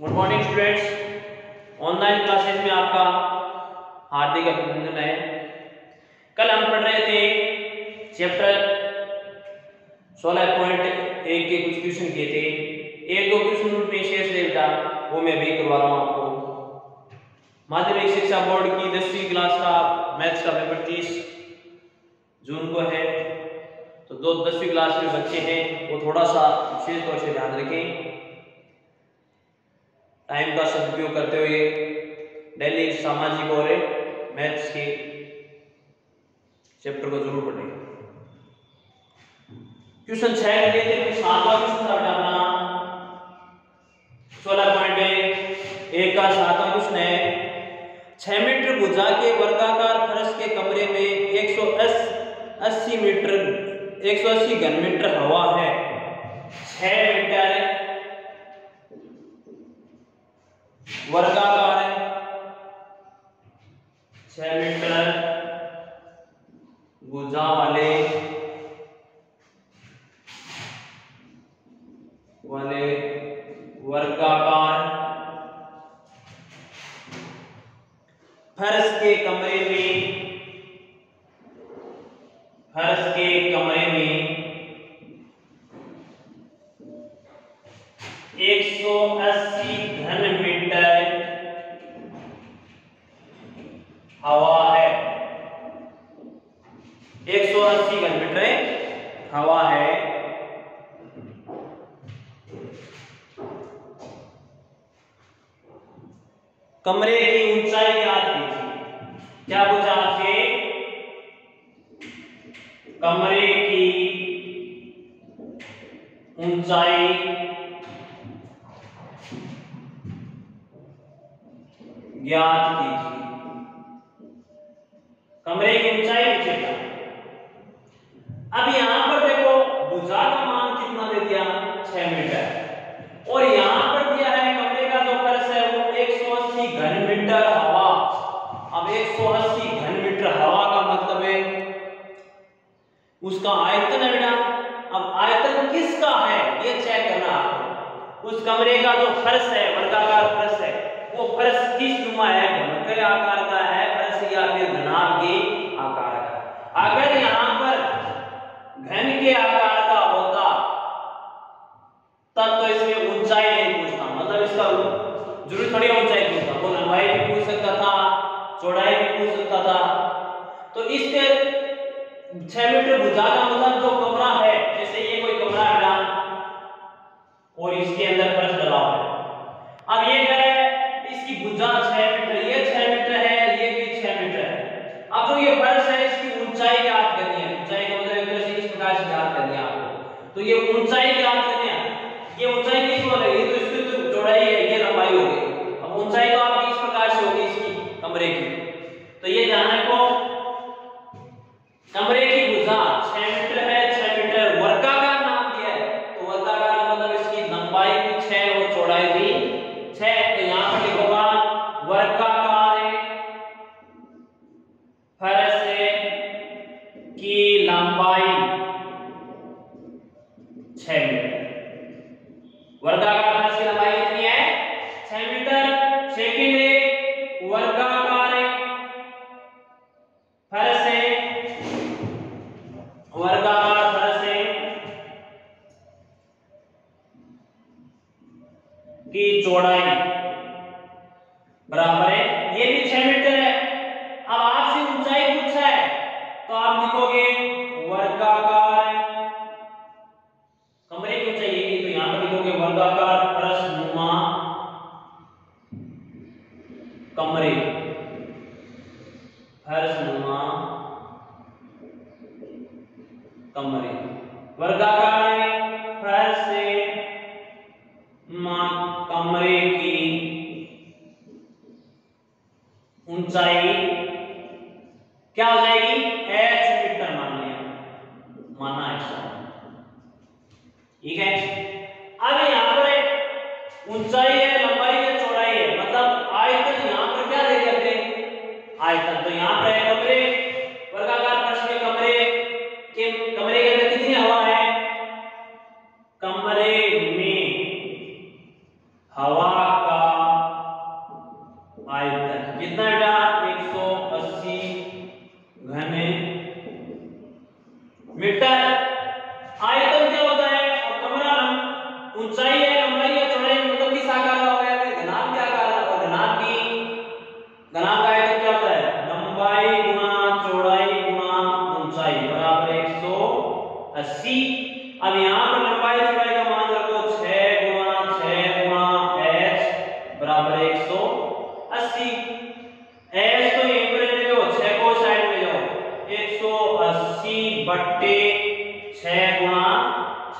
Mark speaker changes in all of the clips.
Speaker 1: Good morning students. Online classes में आपका हार्दिक अभिनंदन है। कल हम पढ़ रहे थे चैप्टर 16.1 के कुछ क्वेश्चन किए थे। एक दो क्वेश्चन में शेष रह बेटा, वो मैं भी करवा रहा हूँ आपको। माध्यमिक शिक्षा बोर्ड की 10वीं क्लास का मैथ्स का पेपर 30 जून को है। तो दो 10वीं क्लास में बच्चे हैं, वो थोड़ा सा विशेष तौर से ध्यान रखें। टाइम का सदुपयोग करते हुए डेली सामाजिक और मैथ्स के चैप्टर को जरूर पढ़ें। क्वेश्चन 6 के लिए थे, 7वां क्वेश्चन था अपना 16.1 का 7वां क्वेश्चन है। 6 मीटर भुजा के वर्गाकार फर्श के कमरे में 180 घन मीटर हवा है। 6 मीटर वर्गाकार है, 6 मीटर भुजा वाले वर्गाकार फर्श के कमरे में 180 घन मीटर हवा है। 180 घन मीटर हवा है। कमरे की ऊंचाई ज्ञात कीजिए। क्या पूछा आपसे? कमरे की ऊंचाई ज्ञात कीजिए। कमरे की ऊंचाई पूछेगा। अब यहां पर देखो भुजा का मान कितना दे दिया? 6 मीटर। और यहां पर दिया है कमरे का जो फर्श है वो 180 घन मीटर हवा। अब 180 घन मीटर हवा का मतलब है उसका आयतन है बेटा। अब आयतन किसका है ये चेक करना आपको। उस कमरे का जो फर्श है, वर्गाकार फर्श है, वो फर्श किस नुमा है? घन के आकार का है फर्श या फिर घनाभ के आकार का? अगर यहां पर घन के आकार का होता तब तो इसमें ऊंचाई नहीं पूछता, मतलब इसका जरूरी थोड़ी ऊंचाई पूछता, वो लंबाई भी पूछ सकता था, चौड़ाई भी पूछ सकता था। तो इसके 6 मीटर भुजा का मतलब जो कमरा है, जैसे ये कोई कमरा है और इसके अंदर फर्श डला हुआ है। अब ये क्या है? इसकी भुजा 6 मीटर, ये 6 मीटर है, ये भी 6 मीटर है। अब जो ये फर्श है इसकी ऊंचाई ज्ञात करनी है। ऊंचाई का मतलब एक तरह से इस प्रकार से ज्ञात करनी है आपको। तो ये ऊंचाई ज्ञात करनी है। ये ऊंचाई किस वाली है? तो इसकी तो चौड़ाई है, ये लंबाई होगी। अब ऊंचाई तो आपकी इस प्रकार से होगी इसकी कमरे की। तो ये ध्यान रखो, कमरे की भुजा 6 मीटर है, 6 मीटर वर्गाकार नाम दिया है। तो वर्गाकार मतलब इसकी लंबाई भी 6 और चौड़ाई भी 6। तो यहां पर लिखोगा वर्गाकार फर्श की लंबाई 6 मीटर। वर्गाकार फर्श की लंबाई कितनी है? 6 मीटर। सेकंड है वर्गाकार फर्श की चौड़ाई बराबर है, ये भी 6 मीटर है। अब आपसे ऊंचाई पूछा है तो आप लिखोगे वर्गाकार कमरे की ऊंचाई ये, तो यहां पर लिखोगे वर्गाकार फर्श नुमा कमरे, फर्श नुमा कमरे, वर्गाकार फर्श कमरे की ऊंचाई क्या हो जाएगी? h मीटर मान लिया, माना ऐसा, ठीक है। अब यहां पर ऊंचाई है, लंबाई है, चौड़ाई है, मतलब आयतन यहां पर क्या दे दिया फिर? आयतन। तो यहां पर है कमरे, वर्गाकार फर्श के कमरे के अंदर कितनी हवा है? कमरे में हवा का ऊंचाई है, लंबाई है, चौड़ाई मतलब किस आकार का हो गया? फिर घनाभ के आकार का। और घनाभ का आयतन क्या होता है? लंबाई गुना चौड़ाई गुना ऊंचाई बराबर 180। अब यहाँ पर लंबाई चौड़ाई का मान रखो 6 गुना h बराबर 180। h तो यहीं पर रहने दो, 6 को साइड में जाओ, 180 बट्टे 6 गुना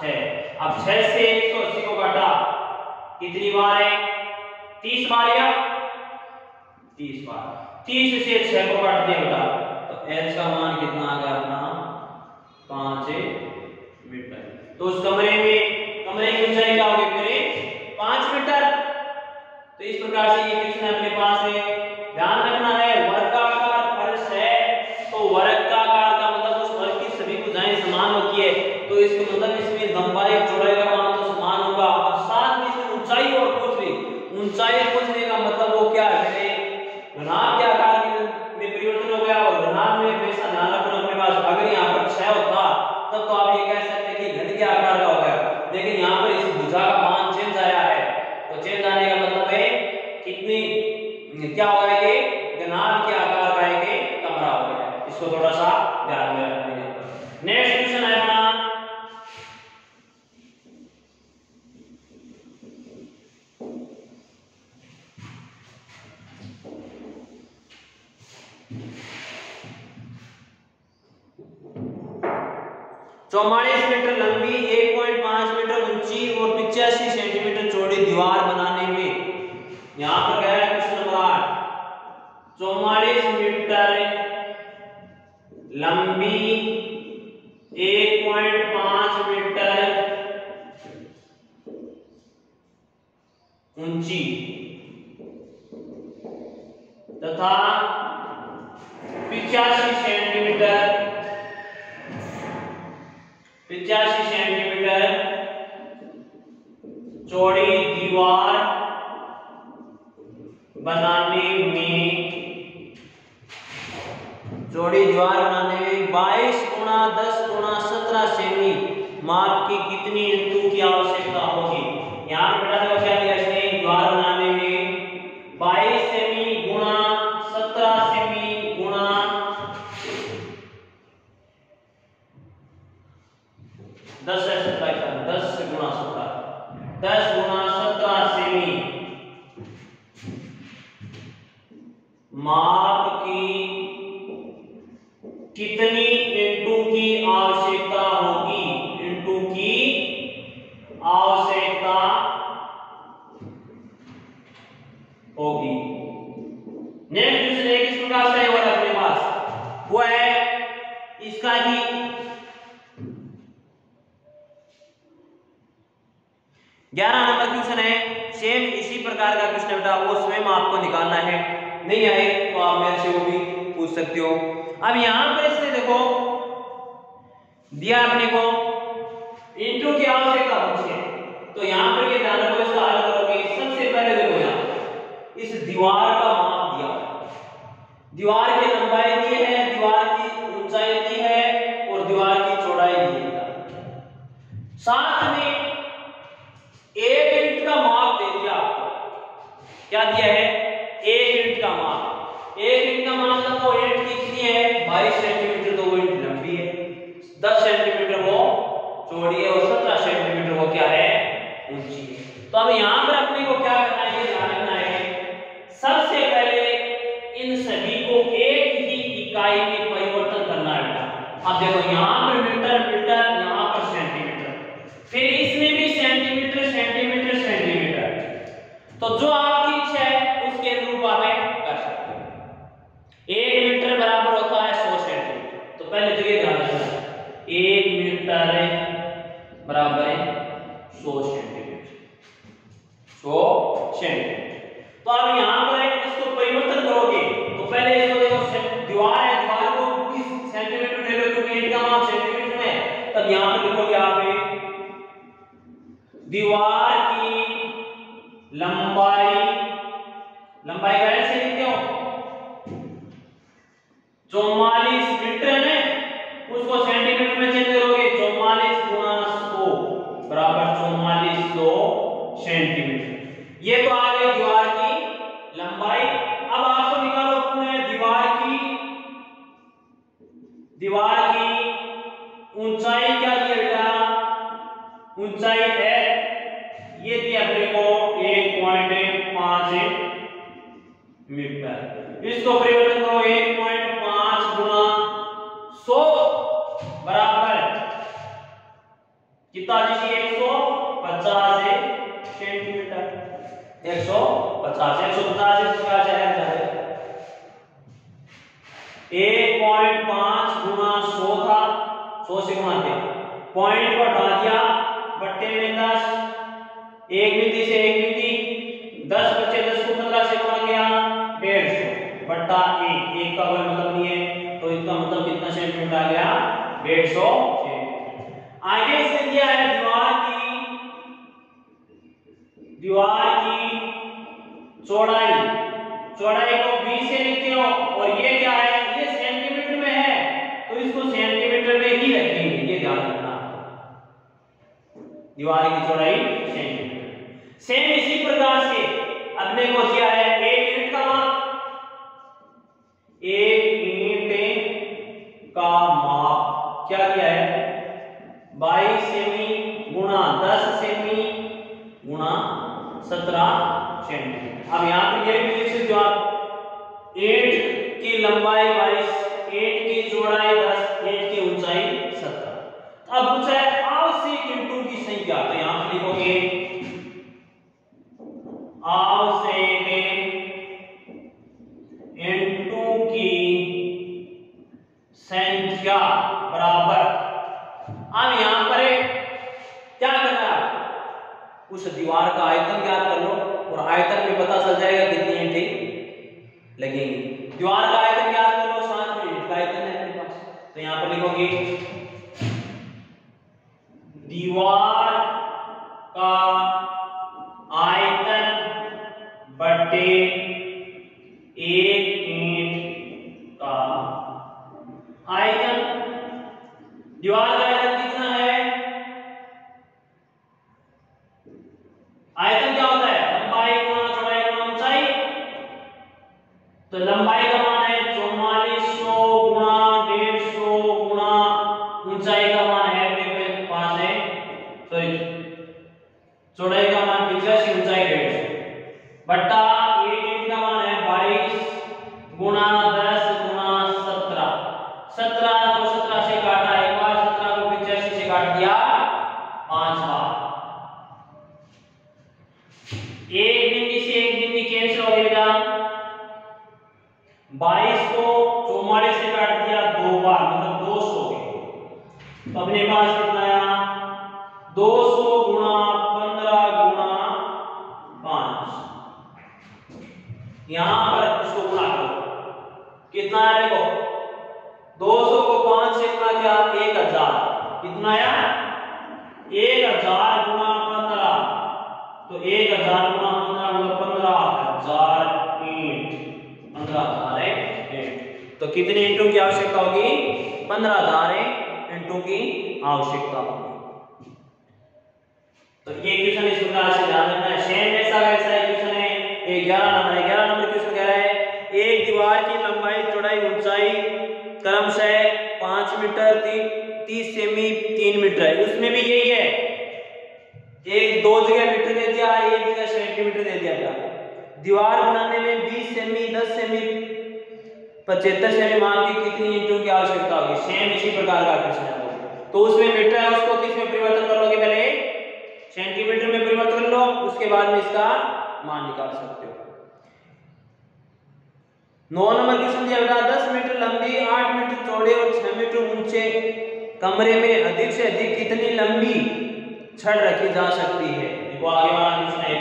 Speaker 1: 6। अब 6 से 180 को काटा, कितनी बार है? 30 बार या 30 बार। 30 से 6 को काट दिया बेटा, तो h का मान कितना आ गया अपना? 5 मीटर। तो उस कमरे की ऊंचाई क्या होगी मेरे? 5 मीटर। तो इस प्रकार से ये क्वेश्चन अपने पास है। ध्यान रखना है वर्गाकार फर्श है, तो वर्गाकार का मतलब उस वर्ग की सभी भुजाएं समान होती है, तो इसका मतलब इसमें लंबाई चौड़ाई का मान तो समान होगा। अब साथ में इसमें ऊंचाई और ऊंचाई पूछने का मतलब वो क्या है मेरे? घनाभ के आकार में परिवर्तन हो गया। और घनाभ में हमेशा ध्यान रखना अपने पास, अगर यहाँ पर 6 होता तब तो आप ये कह सकते हैं कि घन के आकार का हो गया, लेकिन यहाँ पर इस भुजा का मान चेंज आया है, तो चेंज आने का मतलब है कितनी क्या हो गया? ये घनाभ के आकार का एक कमरा हो गया। इसको थोड़ा सा ध्यान में रखना है। नेक्स्ट क्वेश्चन है अपना 44 मीटर लंबी 1.5 मीटर ऊंची और 85 सेंटीमीटर चौड़ी दीवार बनाने में, यहां पर कह रहा है क्वेश्चन नंबर 8, 44 मीटर लंबी 1.5 मीटर ऊंची तथा 85 सेंटीमीटर चौड़ी दीवार बनाने में 22 गुणा 10 गुणा 17 सेमी माप की कितनी इंटू की आवश्यकता होगी? यहाँ पे बेटा देखो क्या दिया इसने, दीवार बनाने में 22 सेमी गुणा 17 सेमी गुणा 10 है 17 10 गुणा 17 10 गुणा 17 सेमी माप की कितनी इंटू की आवश्यकता होगी? इंटू की आवश्यकता होगी। नेक्स्ट क्वेश्चन है किस प्रकार से है अपने पास, वो है इसका ही 11 नंबर क्वेश्चन है। सेम इसी प्रकार का क्वेश्चन बेटा, वो स्वयं आपको निकालना है, नहीं आए तो आप मेरे से वो भी पूछ सकते हो। अब यहां पर इसने देखो दिया अपने को इंटू की आवश्यकता पूछी है, तो यहां पर ये ध्यान रखो, इसका हल करोगे। सबसे पहले देखो यहां इस दीवार का माप दिया, दीवार की लंबाई दी है, दीवार की ऊंचाई दी है और दीवार की चौड़ाई दी है, साथ में 1 यूनिट का माप दे दिया आपको। क्या दिया है? 1 यूनिट का माप। 1 यूनिट का माप मतलब वो यूनिट कितनी है? 22 सेंटीमीटर, तो वो यूनिट लंबी है, 10 सेंटीमीटर वो चौड़ी है और 17 सेंटीमीटर वो क्या है? ऊंची है। तो अब यहां पर अपने को क्या करना है, ध्यान रखना है, सबसे पहले इन सभी को एक ही इकाई में परिवर्तन करना है बेटा। अब देखो यहां पर मीटर मीटर, यहां पर सेंटीमीटर, फिर इसमें भी सेंटीमीटर सेंटीमीटर सेंटीमीटर, तो जो आपकी इच्छा है उसके अनुरूप आप कर सकते हो। 1 मीटर बराबर होता है 100 सेंटीमीटर, तो पहले तो ये ध्यान रखना, 1 मीटर बराबर है 100 सेंटीमीटर, 100 सेंटीमीटर। तो अब यहां पर इसको परिवर्तन करोगे, तो पहले इसको देखो दीवार है, दीवार को 20 सेंटीमीटर ले लो क्योंकि ईंट का माप सेंटीमीटर में है, तब यहां पर लिखोगे आप दीवार की लंबाई का ऐसे लिखते हो 44 मीटर है, उसको सेंटीमीटर में चेंज करोगे, 44 गुणा 100 बराबर 4400 ऊंचाई है ये थी अपने को 1.5 मीटर। इसको परिवर्तन करो 1.5 गुना 100 बराबर कितना जी 150 सेंटीमीटर। 150 क्या जाएगा 1.5 गुना 100 था 100 से गुणा किया पॉइंट को हटा दिया बट्टे में 10 एक मिति से एक मिति 10 बचे 10 को 15 से गुणा किया 150 बट्टा 1 1 का कोई मतलब नहीं है तो इसका मतलब कितना सेंटीमीटर आ गया 150 सेंटीमीटर। आगे से दिया है दीवार की चौड़ाई को 20 से लिखते हो और ये क्या है ये सेंटीमीटर में है तो इसको सेंटीमीटर में ही रखेंगे ये ध्यान रखना। दीवार की चौड़ाई सेंटीमीटर। सेम इसी प्रकार से अपने को दिया है एक ईंट का माप क्या दिया है 22 सेमी गुणा 10 सेमी गुणा 17 सेंटीमीटर। अब यहाँ पर ये भी लिख सकते हो आप ईंट की लंबाई 22 ईंट की चौड़ाई 10 ईंट की ऊंचाई 17। अब पूछा है आवश्यक ईंटों की संख्या तो यहाँ पर लिखोगे आवश्यक ईंटों की संख्या बराबर। अब यहाँ पर क्या करना है उस दीवार का आयतन ज्ञात कर लो और आयतन में पता चल जाएगा कितनी ईंटें लगेंगी। दीवार का आयतन ज्ञात कर लो साथ में ईंट का आयतन है अपने पास तो यहाँ पर लिखोगे दीवार का आयतन बटे एक ईंट का आयतन। दीवार का आयतन कितना है आयतन क्या होता है लंबाई गुणा चौड़ाई गुणा ऊंचाई तो लंबाई का मान है 4400 गुणा 150 गुणा ऊंचाई का मान है अपने पास है सॉरी चौड़ाई का मान 85 ऊंचाई 150 बट्टा एक ईंट का मान है 22 गुणा 10 गुणा 17 को 17 से काटा एक बार 17 को 85 से काट दिया 5 बार एक बिंदु से एक बिंदु कैंसिल हो गया 22 को 44 से काट दिया 2 बार मतलब 200 गए तो अपने पास कितना आया 200 गुणा 15 गुणा 5 यहां पर इसको गुणा करो कितना आया देखो 200 को 5 से गुणा किया 1000 कितना आया 1000 गुणा 15 तो 1000 गुणा 15 मतलब 15000 ईंट 15000 ईंट तो कितने ईंटों की आवश्यकता होगी 15000 ईंटों की आवश्यकता होगी। तो ये क्वेश्चन इस प्रकार से ध्यान रखना है। सेम ऐसा वैसा है क्वेश्चन है 11 नंबर क्वेश्चन कह रहा है एक दीवार की लंबाई चौड़ाई ऊंचाई क्रमशः 5 मीटर 30 सेमी 3 मीटर है उसमें भी यही है एक दो जगह मीटर दे दिया एक जगह सेंटीमीटर दे दिया गया। दीवार बनाने में 20 सेमी 10 सेमी 75 सेमी मान की कितनी ईंटों की आवश्यकता होगी। सेम इसी प्रकार का क्वेश्चन है तो उसमें मीटर है उसको किस में परिवर्तन कर लोगे पहले सेंटीमीटर में परिवर्तन कर लो उसके बाद में इसका मान निकाल सकते हो। 9 नंबर क्वेश्चन दिया गया 10 मीटर लंबी 8 मीटर चौड़े और 6 मीटर ऊंचे कमरे में अधिक से अधिक कितनी लंबी छड़ रखी जा सकती है। देखो आगे वाला क्वेश्चन है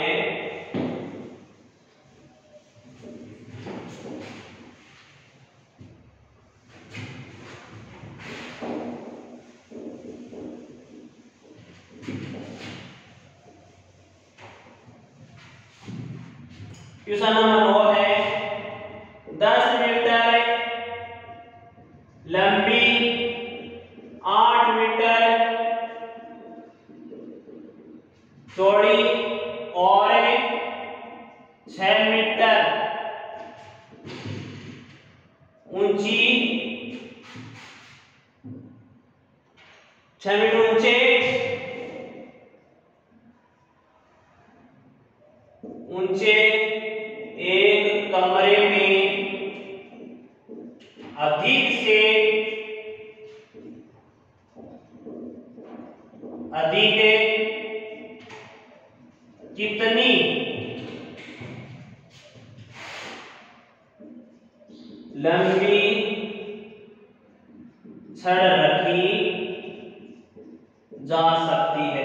Speaker 1: क्वेश्चन नंबर 9 है 10 मीटर लंबी 8 मीटर चौड़ी और 6 मीटर ऊंची 6 मीटर ऊंचे ऊंचे एक कमरे में अधिक से अधिक कितनी लंबी छड़ रखी जा सकती है।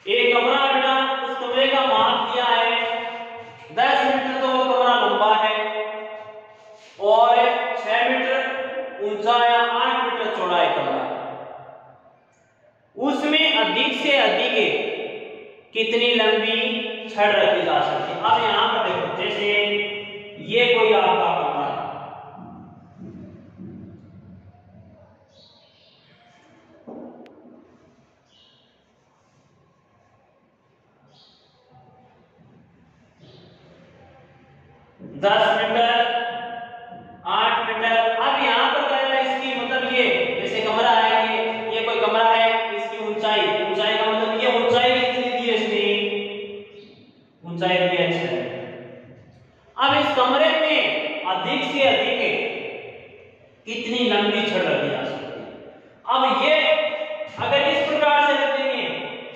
Speaker 1: एक कमरा बेटा, उस कमरे का माप दिया है 10 मीटर, तो वो कमरा लंबा है और 6 मीटर ऊंचा या 8 मीटर चौड़ा है कमरा। उसमें अधिक से अधिक कितनी लंबी छड़ रखी जा सकती है। अब यहां पर देखो, जैसे ये कोई आपका कमरा है, दस मीटर 8 मीटर। अब यहां पर क्या है, इसकी मतलब ये जैसे कमरा है, ये कोई कमरा है, इसकी ऊंचाई का मतलब ये ऊंचाई कितनी दी है इसने, ऊंचाई दी है 6। अब इस कमरे में अधिक से अधिक कितनी लंबी छड़ रखी जा सकती है। अब ये अगर इस प्रकार से रख देंगे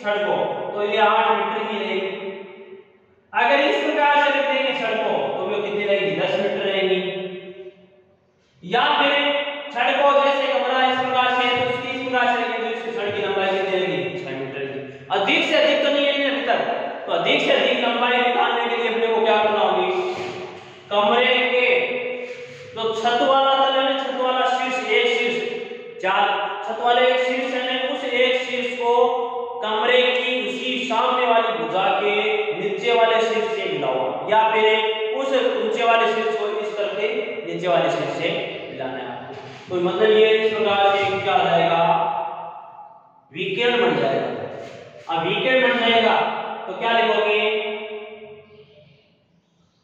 Speaker 1: छड़ को तो ये 8 मीटर की रहेगी। अगर इस प्रकार से रख देंगे छड़ को तो वो कितनी रहेगी, 10 मीटर रहेगी। या फिर छड़ को जैसे कमरा इस प्रकार से है तो उसकी इस प्रकार से रखेंगे तो इसकी छड़ की लंबाई कितनी रहेगी, 6 मीटर की। अधिक से अधिक तो नहीं है अभी तक, तो अधिक से अधिक लंबाई निकालने के लिए अपने को क्या करना होगी, कमरे के जो छत वाला तल है ना, छत वाला शीर्ष, एक शीर्ष, चार छत वाले एक शीर्ष है ना, उस एक शीर्ष को कमरे की उसी सामने वाली भुजा के नीचे वाले शीर्ष से मिलाओ, या फिर उस ऊंचे वाले शीर्ष को इस करके नीचे वाले शीर्ष से मिलाना है आपको। तो मतलब ये इस प्रकार से क्या आ जाएगा, विकर्ण बन जाएगा। अब विकर्ण बन जाएगा तो क्या लिखोगे,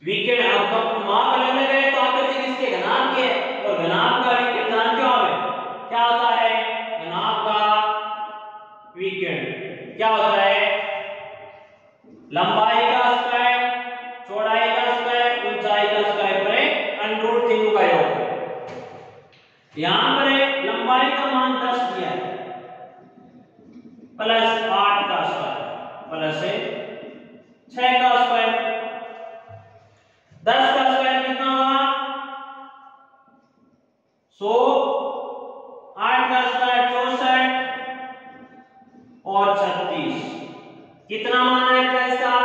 Speaker 1: विकर्ण। अब माप अलग अलग है तो आकृति किसके, घनाभ के, और घनाभ का विकर्ण ध्यान क्या है, क्या होता है, घनाभ का विकर्ण क्या होता है, लंबाई का स्क्वायर, चौड़ाई का स्क्वायर, ऊंचाई का स्क्वायर पर अंडर तीनों का योग। यहां पर लंबाई का मान 10 दिया है प्लस 8 का स्क्वायर प्लस 6 का स्क्वायर, 10 का स्क्वायर कितना हुआ 100, 8 का स्क्वायर 64 और 36। कितना मान है इसका,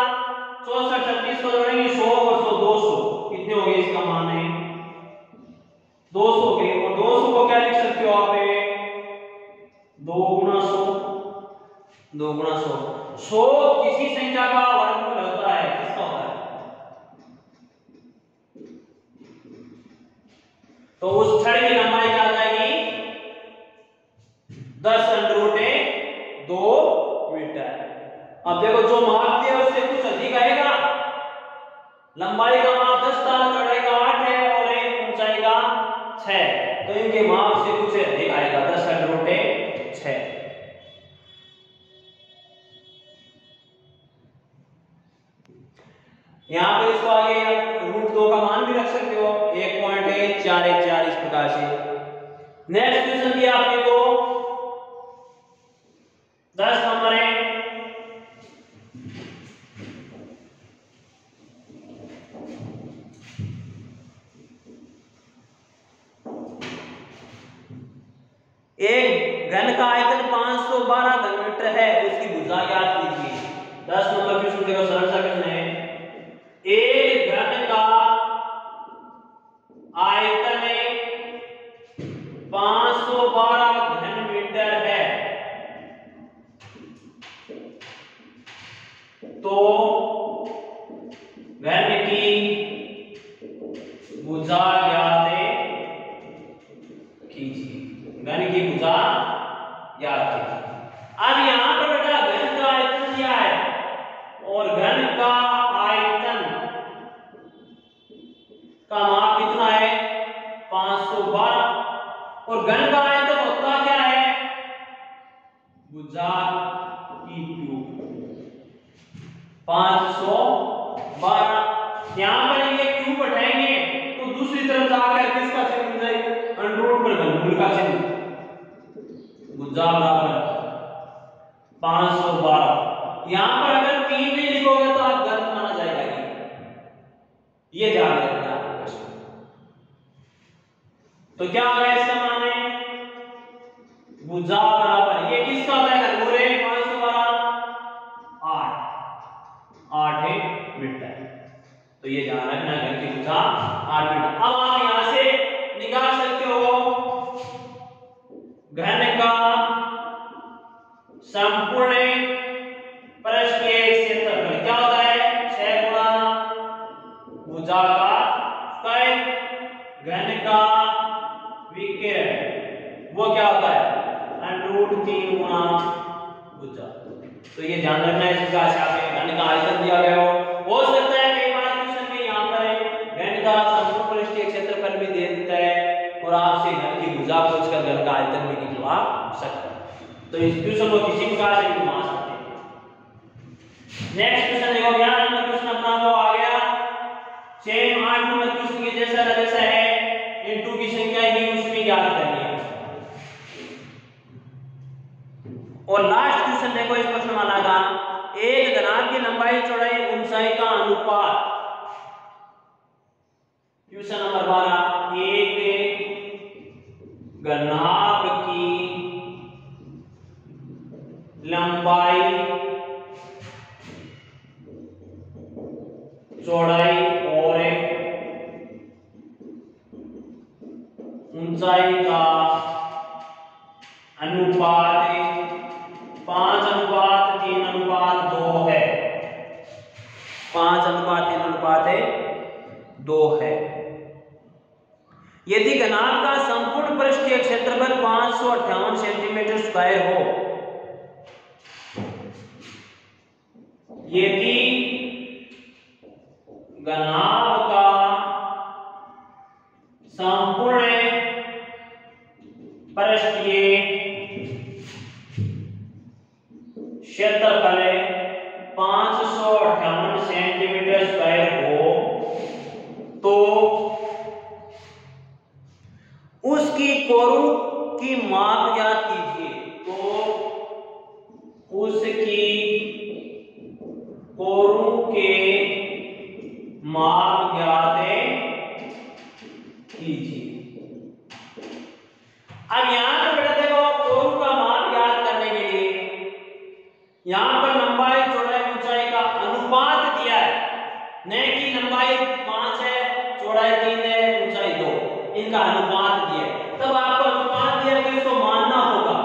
Speaker 1: 64 36 को जोड़ेंगे 100 और 100 200, कितने हो गए इसका मान है 200 के। और 200 को क्या लिख सकते हो आप, 2 गुना 100, 2 गुना 100। 100 किसी संख्या का वर्गमूल होता है, किसका होता है, तो उस छड़ की लंबाई क्या आ जाएगी 10 √ 2 मीटर। अब देखो जो माप दिया उससे कुछ अधिक आएगा, लंबाई का माप 10 था, चौड़ाई का 8 है और ऊंचाई का 6, तो इनके माप से कुछ अधिक आएगा 10 √ 6। यहां पर इसको आगे √2 का मान भी रख सकते हो, 1.414 इस प्रकार से। नेक्स्ट क्वेश्चन दिया आपके को 10 नंबर है, एक घन का आयतन 512 घन मीटर है, उसकी भुजा ज्ञात कीजिए। 10 नंबर क्वेश्चन देखो, सरल सा क्वेश्चन है। एक घन का आयतन 512 घन मीटर है, तो घन की भुजा ज्ञात कीजिए, घन की भुजा ज्ञात कीजिए। अब यहां पर बेटा घन का आयतन दिया है और घन का आयतन का माप कितना है 512, और घन का आयतन होता क्या है भुजा की 512। यहाँ पर ये क्यूब उठाएंगे तो दूसरी तरफ जाकर किसका चिन्ह मिल जाएगा, अंडर रूट पर घनमूल का चिन्ह, भुजा बराबर 512। यहाँ पर अगर 3 नहीं लिखोगे तो आप गलत माना जाएगा, ये ध्यान रखना आपको प्रश्न। तो क्या आ गया इसका माने, भुजा बराबर ये किसका होता है, घनमूल है 512, 8 मीटर। तो ये ध्यान रखना है कि भुजा 8 मीटर। अब आप यहां से निकाल सकते हो घन का संपूर्ण पृष्ठीय क्षेत्रफल क्या होता है, 6 गुणा भुजा का स्क्वायर, घन का विकिरण वो क्या होता है, √3 गुणा भुजा। तो ये ध्यान रखना है, इसका घन का आयतन दिया गया हो सकता है कई बार क्वेश्चन में यहां पर घन का संपूर्ण पृष्ठीय क्षेत्रफल भी दे देता है और आपसे घन की भुजा पूछकर घन का आयतन भी निकलवा सकता है। तो इस क्वेश्चन को किसी प्रकार से भी घुमा सकते हैं। नेक्स्ट क्वेश्चन देखो, 11 नंबर क्वेश्चन अपना वो आ गया, सेम 8 नंबर क्वेश्चन के जैसा है, इनटू की संख्या ही उसमें ज्ञात करनी है। और लास्ट क्वेश्चन देखो इस प्रश्नमाला का, एक घनाभ की लंबाई चौड़ाई ऊंचाई का अनुपात। क्वेश्चन नंबर 12, एक घनाभ की लंबाई चौड़ाई और ऊंचाई का अनुपात 5:3:2 है, 5:3:2 है। यदि घनाभ का संपूर्ण पृष्ठीय क्षेत्रफल 558 सेंटीमीटर स्क्वायर हो, यदि घनाभ का संपूर्ण पृष्ठीय क्षेत्रफल 558 सेंटीमीटर स्क्वायर हो तो उसकी कोरू की माप ज्ञात कीजिए। तो उसकी कोरू के माप ज्ञात कीजिए। अब यहां पर बेटा देखो, कोरू का माप ज्ञात करने के लिए यहां पर लंबाई चौड़ाई ऊंचाई का अनुपात दिया है, न कि लंबाई 5 है, चौड़ाई 3 है, ऊंचाई 2, इनका अनुपात दिया है। तब आपको अनुपात दिया तो इसको मानना होगा,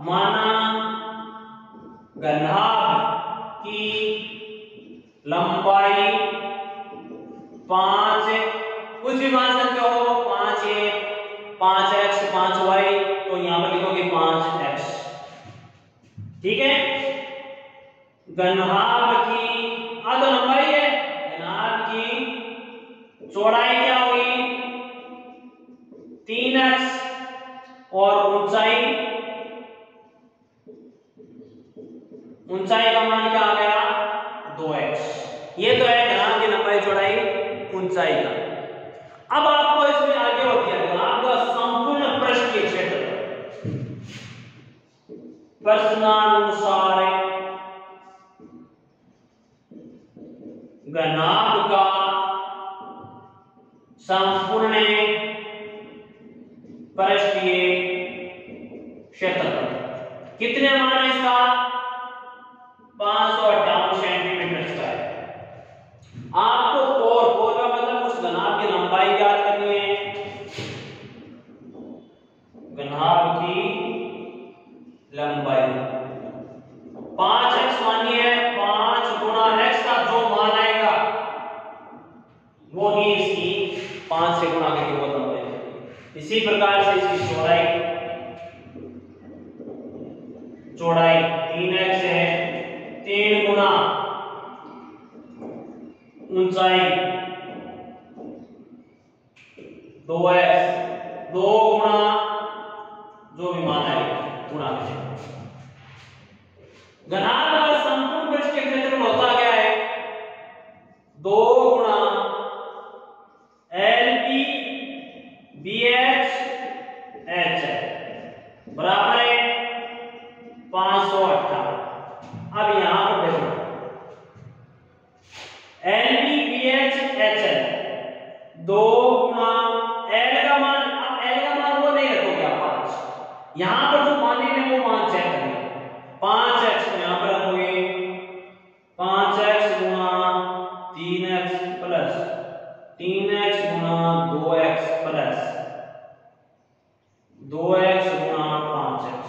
Speaker 1: माना घनाभ की लंबाई 5, कुछ भी मान सकते हो, 5a, 5x, 5y, तो यहां पर लिखोगे 5x, ठीक है। घनाभ की तो लंबाई है, घनाभ की चौड़ाई क्या होगी 3x और ऊंचाई का मान क्या आ गया 2x। ये तो है घनाभ की लंबाई चौड़ाई ऊंचाई का। अब आपको इसमें आगे और दिया घनाभ का संपूर्ण पृष्ठीय क्षेत्रफल प्रश्नानुसार घनाभ का संपूर्ण पृष्ठीय क्षेत्रफल कितने मान है इसका 558 सेंटीमीटर स्क्वायर। आपको कोर का मतलब उस घनाभ की लंबाई ज्ञात करनी है, घनाभ की लंबाई 5x मानिए, 5 गुणा x का जो मान आएगा वो ही इसकी 5 से गुणा करके वो लंबाई। इसी प्रकार से इसकी चौड़ाई 3x है, 3 गुणा ऊंचाई 2x, 2 गुणा जो भी मान आएगा गुणा करें। घनाभ का संपूर्ण पृष्ठीय क्षेत्रफल होता क्या है बराबर है 558। अब यहां पर देखो LbBHHL 2 गुणा L का मान, अब L का मान वो नहीं रखोगे आप 5, यहां पर जो मान है वो मान चेक करेंगे। 5x को यहां पर रखोगे 5x गुणा 3x प्लस 3x गुणा 2x प्लस 2x गुणा 5x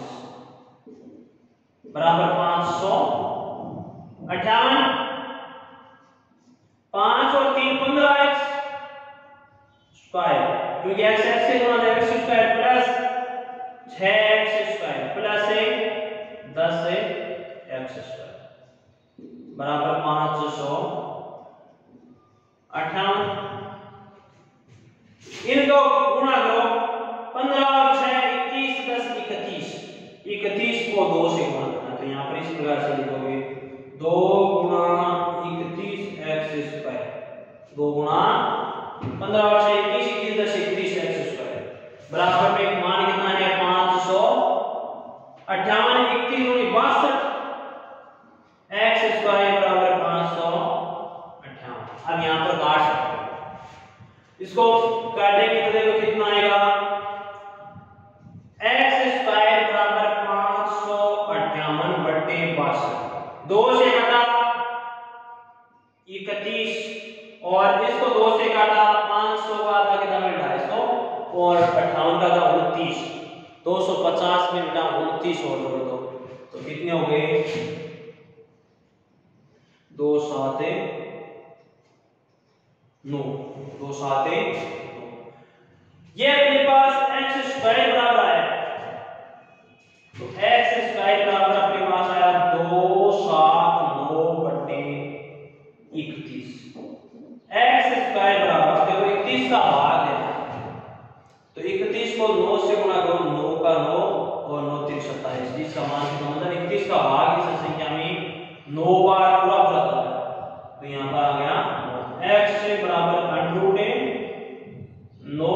Speaker 1: बराबर 558। 5 और 3 15x स्क्वायर, क्योंकि x x से गुणा x square plus 6x square plus 10 से x स्क्वायर बराबर 558। इनको गुणा करो 15 और 6 21 10 31, 31 को 2 से गुणा करना, तो यहाँ पर इस प्रकार से लिखोगे 2 गुणा 31 x स्क्वायर, 2 गुणा 15 और 6 21 21 10 31 x स्क्वायर बराबर में मान कितना है 558। 31 गुणी 62 x स्क्वायर बराबर 558। अब यहाँ पर काट सकते हो, इसको काटेंगे तो देखो कितना आएगा x स्क्वायर बराबर 558 बटे 62, 2 से काटा 31 और इसको 2 से काटा 500 का आधा कितना मिलता है 100 और 58 का था 29, 250 में मिला 29 और जोड़ दो तो कितने हो गए 2 7 9, 2 7 9। ये अपने पास x स्क्वायर बराबर आया, तो x स्क्वायर बराबर अपने पास आया 279 बटे 31। x स्क्वायर बराबर देखो 31 का भाग है, तो 31 को 9 से गुणा करो, 9 का 9 और 9 3 27, जिसका मान कितना मतलब 31 का भाग इस संख्या में 9 बार पूरा हो जाता है, तो यहाँ पर आ गया x से बराबर √9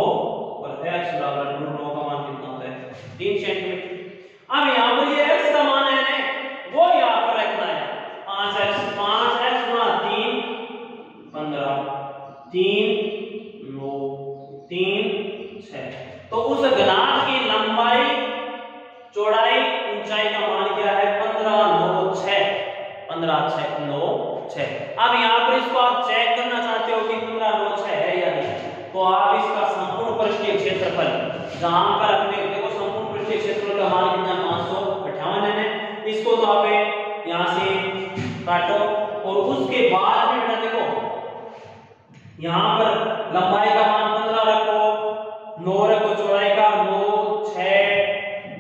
Speaker 1: और x बराबर √9 का मान कितना होता है 3 सेंटीमीटर। अब यहाँ पर ये x का मान है ना वो यहाँ पर रखना है 5x गुणा 3 15 3 9 3 6, तो उस घनाभ की लंबाई चौड़ाई ऊंचाई का मान क्या है 15 9 6, 15 6 9 6। अब यहाँ पर इसको आप चेक करना चाहते हो कि 15 9 6 है या नहीं, तो आप इसका संपूर्ण पृष्ठीय क्षेत्रफल जहां पर अपने देखो संपूर्ण पृष्ठीय क्षेत्रफल का मान कितना 558 है, इसको तो आप यहाँ से काटो और उसके बाद में बेटा देखो यहाँ पर लंबाई का मान 15 रखो, 9 रखो, चौड़ाई का 9 6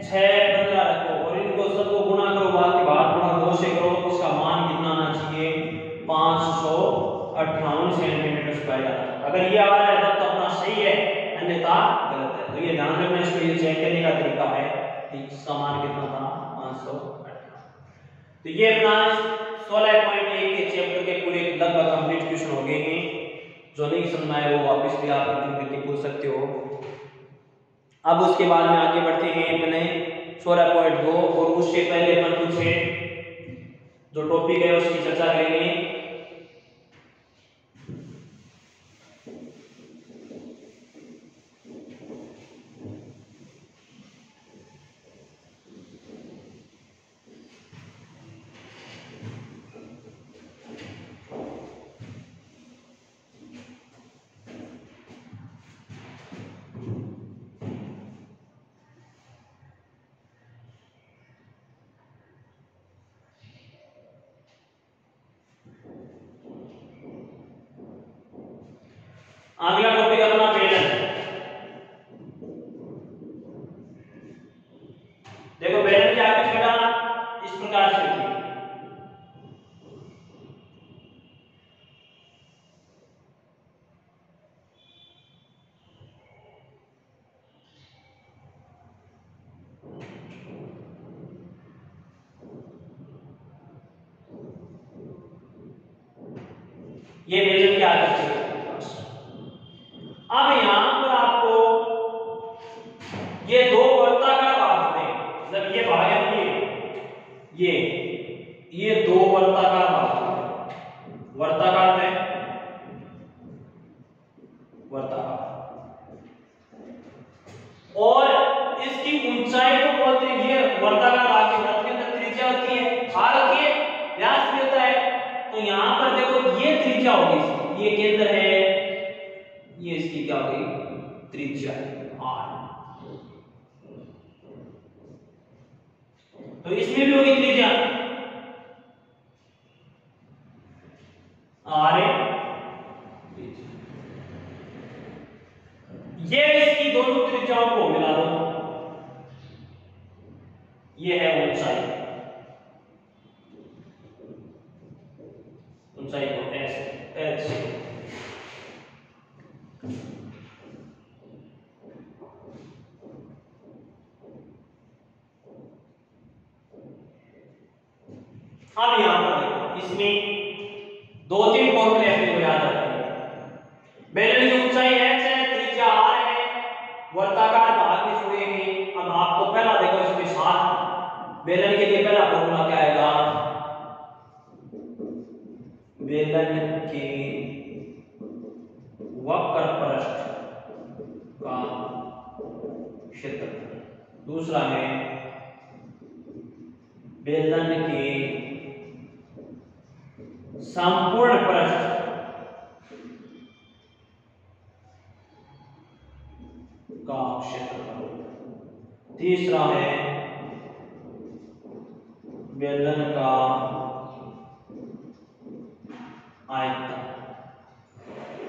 Speaker 1: 6 15 रखो और इनको सबको गुणा करो, बाकी भाग गुणा 2 से करो, उसका मान कितना आना चाहिए 558 सेंटीमीटर स्क्वायर। अगर ये आ रहा है तब तो अपना सही है, अन्यथा गलत है, तो ये ध्यान रखना, इसको ये चेक करने का तरीका है कि इसका मान कितना था 558। तो ये अपना 16.1 के चैप्टर के पूरे लगभग कंप्लीट क्वेश्चन हो गए हैं, जो नहीं समझ में आए वो वापस भी आप करके पूछ सकते हो। अब उसके बाद में आगे बढ़ते हैं अपने 16.2 और उससे पहले अपन कुछ जो टॉपिक है उसकी चर्चा करेंगे। अगला टॉपिक अपना बेलन। देखो बेलन की आकृति बेटा इस प्रकार से होती है, ये बेलन की आकृति है। अब यहां पर आपको ये दो वर्ताकार बात हैं, वर्ताकार भाग, वर्ताकार में वर्ताकार, और इसकी ऊंचाई को बोलते हैं, ये वर्ताकार भाग के वृत्त के अंदर त्रिज्या होती है, आर होती है, व्यास भी होता है। तो यहां पर देखो ये त्रिज्या होगी इसकी, ये केंद्र है, ये इसकी क्या होगी त्रिज्या आर। तो इसमें भी होगी त्रिज्या आर है, ये इसकी दोनों त्रिज्याओं को मिला दो, ये है ऊंचाई, ऊंचाई को एच, अब यहां पर देखो इसमें दो तीन फॉर्मूले अपने को याद रखते हैं। बेलन की ऊंचाई h है, त्रिज्या r है, वर्ताकार भाग भी जुड़े हैं। अब आपको पहला देखो इसमें साथ बेलन के लिए पहला फॉर्मूला क्या आएगा, बेलन के वक्र पृष्ठ का क्षेत्रफल, दूसरा है बेलन के संपूर्ण पृष्ठ का क्षेत्रफल, तीसरा है बेलन का आयतन,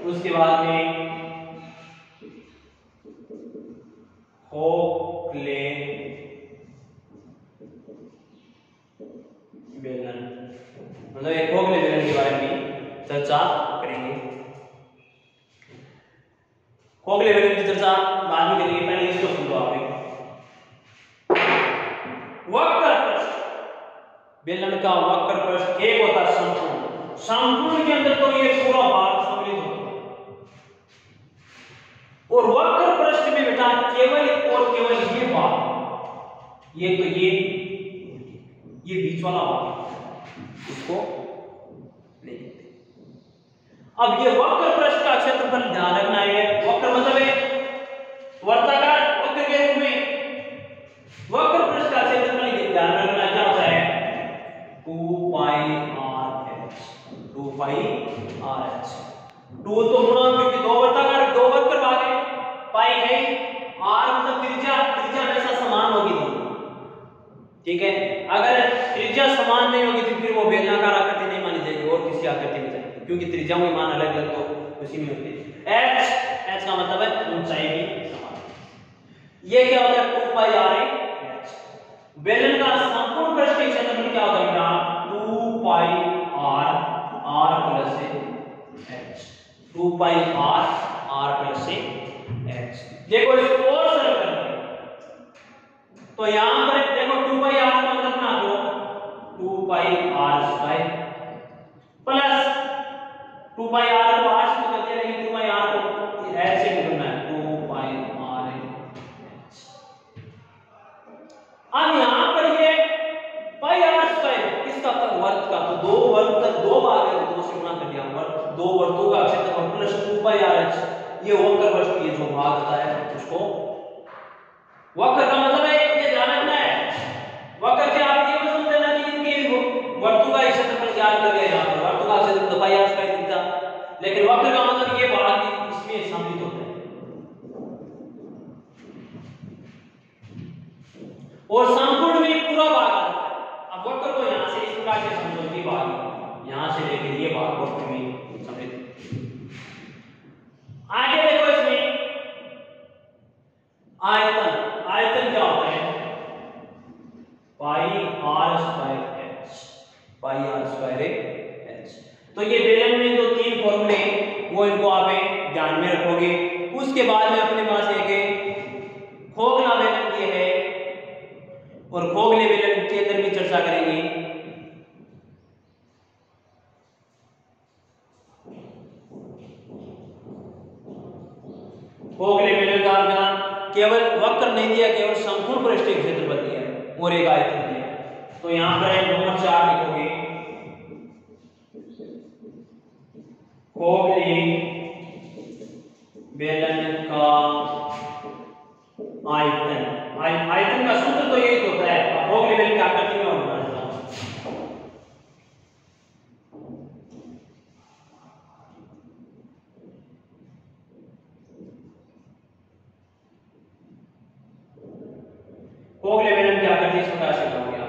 Speaker 1: उसके बाद में खोखले बेलन, मतलब एक खोखले बेलन के बारे में चर्चा करेंगे। खोखले बेलन की चर्चा बाद में करेंगे, पहले इसको सुन लो आप। वक्र पृष्ठ, बेलन का वक्र पृष्ठ एक होता है संपूर्ण, संपूर्ण के अंदर तो ये पूरा भाग सम्मिलित होता है, और वक्र पृष्ठ में बेटा केवल और केवल ये भाग, ये तो ये बीच वाला भाग, इसको ले लेते। अब ये वक्र पृष्ठ का क्षेत्रफल ध्यान रखना है, वक्र मतलब है वर्ताकार, वक्र के रूप में वक्र पृष्ठ का क्षेत्रफल ध्यान रखना क्या होता है 2 पाई आर एच। 2 तो गुणा, क्योंकि दो वर्ताकार दो वक्र भाग है, पाई है, आर मतलब त्रिज्या, त्रिज्या हमेशा समान होगी दोनों, ठीक है। अगर त्रिज्या समान नहीं होगी तो फिर वो बेलनाकार आकृति नहीं मानी जाएगी और किसी आकृति में जाएगी, क्योंकि त्रिज्याओं के मान अलग अलग तो उसी में होती है। एच का मतलब है ऊंचाई भी समान, ये क्या होता है 2 पाई आर एच। बेलन का संपूर्ण पृष्ठ के क्षेत्रफल क्या होता है बेटा 2 pi r plus h, 2 pi r plus h. देखो इसको और सरल करते हैं, तो यहां पर देखो 2 पाई आर का मतलब बना दो 2 pi r square plus 2 pi r को आर से तो करते हैं, लेकिन 2 पाई आर को एच से निकालना है 2 पाई आर एच। अब यहां पर ये पाई आर स्क्वायर किसका था वर्ग का, तो दो वर्ग का दो भाग है, दो से गुणा कर दिया, वर्ग दो वर्गों का क्षेत्रफल प्लस 2 पाई आर एच, ये वक्र पृष्ठ की जो भाग होता है उसको वक्र का मतलब है, ये ध्यान रखना है। वक्र के आप ये मत समझ लेना कि इनके वर्तुल का क्षेत्रफल ज्ञात कर दिया, यहां पर वर्तुल का क्षेत्रफल पाई आर स्क्वायर दिखता, लेकिन वक्र का मतलब ये भाग इसमें सम्मिलित होता है, और संपूर्ण में पूरा भाग आता है। अब वक्र को यहां से इस प्रकार से समझो कि भाग यहां से लेकर ये भाग वक्र में सम्मिलित। आगे देखो इसमें आयतन, आयतन क्या होता है pi r square h, pi r square h. तो ये बेलन में जो तीन फॉर्मूले वो इनको आप ध्यान में रखोगे। उसके बाद में अपने पास एक खोखला बेलन ये है, और खोखले बेलन के अंदर भी चर्चा करेंगे। खोखले बेलन का ज्ञान केवल वक्र नहीं दिया, केवल संपूर्ण पृष्ठ के क्षेत्रफल दिया और एक आयतन दिया। तो यहां पर नंबर 4 लिखोगे बेलन का आयतन। आयतन का सूत्र तो यही होता है। अब होग लेवल की आकृति में और बना देता हूं। होग लेवल की आकृति इस प्रकार से बनाओगे आप।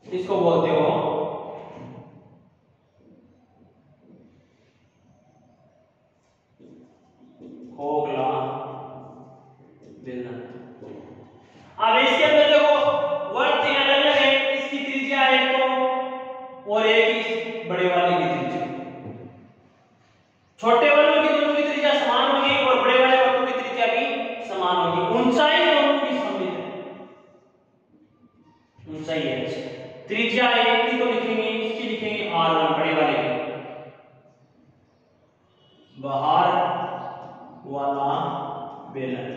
Speaker 1: इसको बोलते हो खोखला बेलन। अब इसके अंदर देखो वर्ड तीन अलग अलग है। इसकी त्रिज्या एक तो और एक इस बड़े वाले की त्रिज्या। छोटे वालों की दोनों की त्रिज्या समान होगी और बड़े वाले वर्तों की त्रिज्या भी समान होगी। ऊंचाई दोनों की समान है। ऊंचाई है, त्रिज्या एक की तो लिखेंगे, इसकी लिखेंगे r1 बड़े वाले की। बाहर वाला बेलन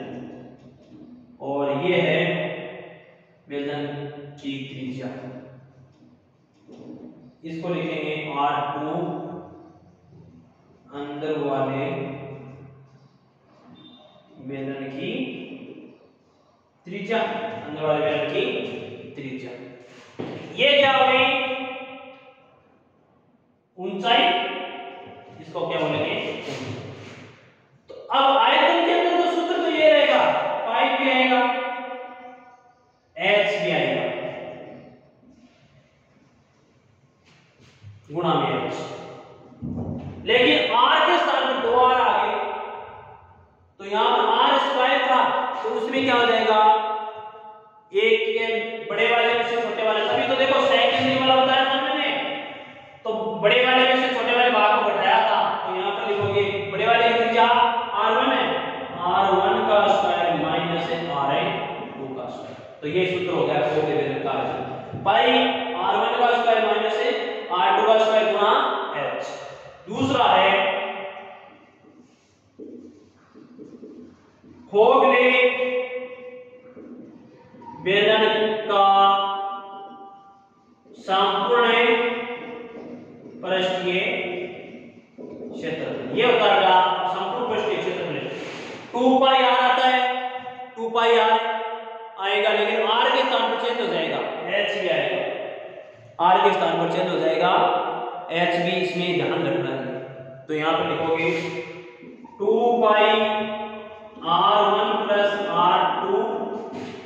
Speaker 1: और ये है बेलन की त्रिज्या। इसको लिखेंगे r2 अंदर वाले बेलन की त्रिज्या। अंदर वाले बेलन की त्रिज्या। ये क्या हो गई ऊंचाई, इसको क्या बोलेंगे। तो अब आयतन के अंदर तो सूत्र तो ये रहेगा, पाई भी आएगा, h भी आएगा गुणा में h। लेकिन r के स्थान पर 2r आ गए तो यहां पर r स्क्वायर था तो उसमें क्या हो जाएगा, एक के बड़े वाले में से छोटे वाले। तभी तो देखो सेकंड वाला बताया था मैंने, तो बड़े वाले में से छोटे वाले भाग को घटाया था। तो यहां पर लिखोगे बड़े वाले की त्रिज्या r1 है, r1 का स्क्वायर माइनस r2 का स्क्वायर। तो ये सूत्र हो गया खोखले बेलन का आयतन, पाई r1 का स्क्वायर माइनस r2 का स्क्वायर गुणा h। दूसरा है खोखले बेलन का संपूर्ण पृष्ठीय क्षेत्रफल। ये होता है संपूर्ण पृष्ठीय क्षेत्रफल। 2 पाई r आता है, 2 पाई r आएगा, लेकिन r के स्थान पर चेंज हो जाएगा, h भी आएगा। r के स्थान पर चेंज हो जाएगा, h भी इसमें ध्यान रखना है। तो यहां पर लिखोगे 2 पाई r1 प्लस r2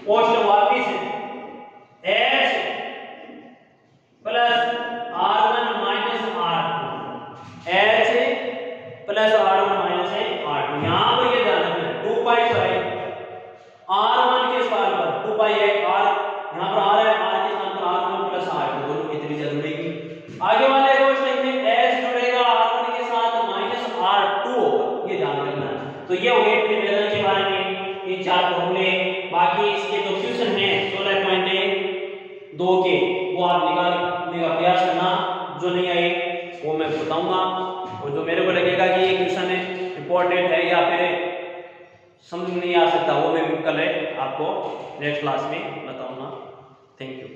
Speaker 1: पोस्ट वापिस h plus r1 minus r2, h plus r1 minus r2। यहां पर ये ध्यान रखना है 2 पाई तो है r1 के स्थान पर 2 पाई है r, यहां पर r है, r के स्थान पर r1 प्लस r2 दोनों की त्रिज्या जुड़ेगी। आगे वाले क्वेश्चन में h जुड़ेगा r1 के साथ माइनस r2 होगा, ये ध्यान रखना है। तो ये हो गए अपने बेलन के बारे में इन 4 फॉर्मूले। बाकी इसके जो क्वेश्चन हैं 16.2 के वो आप निकालने का प्रयास करना, जो नहीं आए वो मैं बताऊंगा, और जो मेरे को लगेगा कि ये क्वेश्चन इंपॉर्टेंट है या फिर समझ में नहीं आ सकता वो मैं कल आपको नेक्स्ट क्लास में बताऊंगा। Thank you.